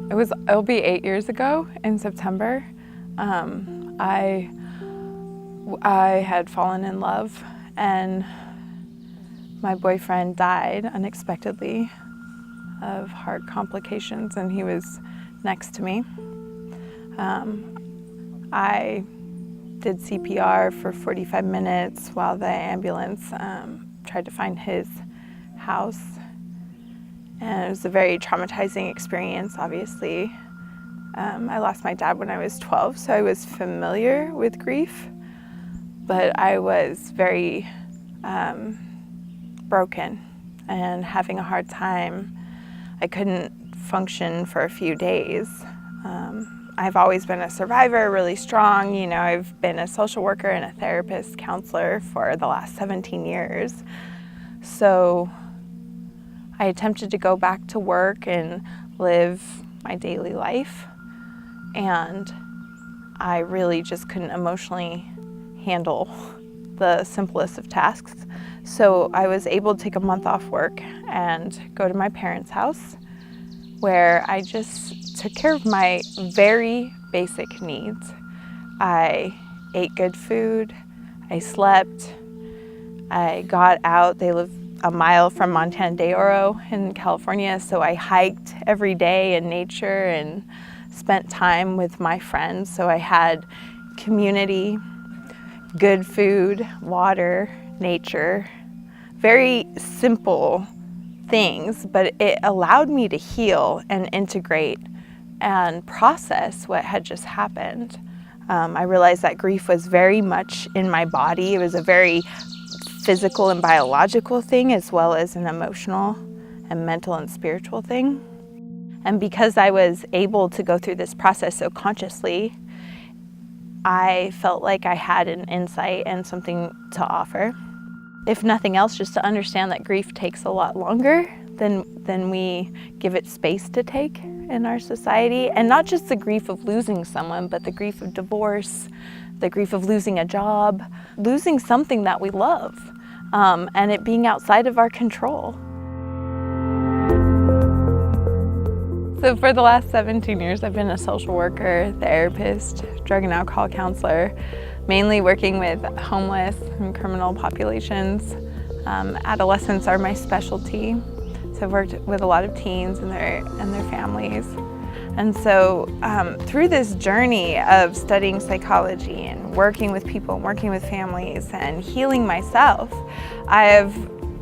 It'll be 8 years ago in September. I had fallen in love, and my boyfriend died unexpectedly of heart complications, and he was next to me. I did CPR for 45 minutes while the ambulance tried to find his house. And it was a very traumatizing experience, obviously. I lost my dad when I was 12, so I was familiar with grief, but I was very broken and having a hard time. I couldn't function for a few days. I've always been a survivor, really strong. You know, I've been a social worker and a therapist, counselor for the last 17 years. So I attempted to go back to work and live my daily life, and I really just couldn't emotionally handle the simplest of tasks. So I was able to take a month off work and go to my parents' house, where I just took care of my very basic needs. I ate good food, I slept, I got out. They live a mile from Montana de Oro in California, so I hiked every day in nature and spent time with my friends. So I had community, good food, water, nature, very simple things, but it allowed me to heal and integrate and process what had just happened. I realized that grief was very much in my body. It was a very physical and biological thing, as well as an emotional and mental and spiritual thing. And because I was able to go through this process so consciously, I felt like I had an insight and something to offer. If nothing else, just to understand that grief takes a lot longer than we give it space to take in our society. And not just the grief of losing someone, but the grief of divorce, the grief of losing a job, losing something that we love, and it being outside of our control. So for the last 17 years, I've been a social worker, therapist, drug and alcohol counselor, mainly working with homeless and criminal populations. Adolescents are my specialty. So I've worked with a lot of teens and their families. And so through this journey of studying psychology and working with people and working with families and healing myself, I have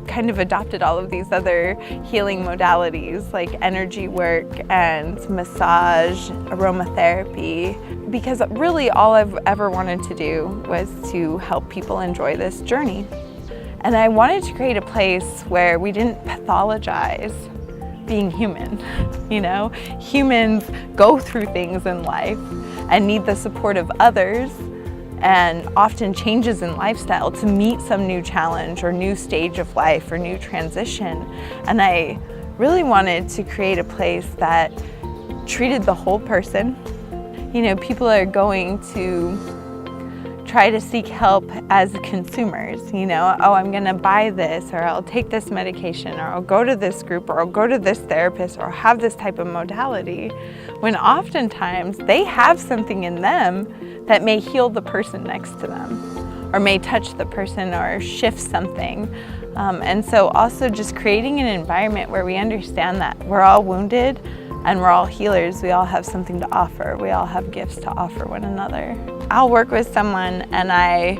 kind of adopted all of these other healing modalities like energy work and massage, aromatherapy, because really all I've ever wanted to do was to help people enjoy this journey. And I wanted to create a place where we didn't pathologize being human. You know, humans go through things in life and need the support of others and often changes in lifestyle to meet some new challenge or new stage of life or new transition. And I really wanted to create a place that treated the whole person. You know, people are going to try to seek help as consumers, you know, oh, I'm gonna buy this, or I'll take this medication, or I'll go to this group, or I'll go to this therapist, or have this type of modality, when oftentimes they have something in them that may heal the person next to them, or may touch the person or shift something. And so also just creating an environment where we understand that we're all wounded and we're all healers. We all have something to offer. We all have gifts to offer one another. I'll work with someone and I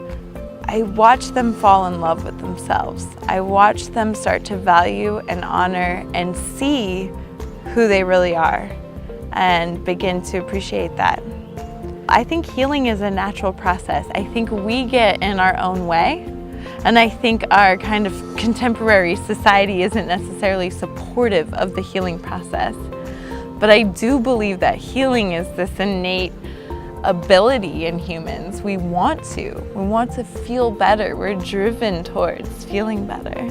watch them fall in love with themselves. I watch them start to value and honor and see who they really are and begin to appreciate that. I think healing is a natural process. I think we get in our own way, and I think our kind of contemporary society isn't necessarily supportive of the healing process. But I do believe that healing is this innate ability in humans. We want to feel better. We're driven towards feeling better.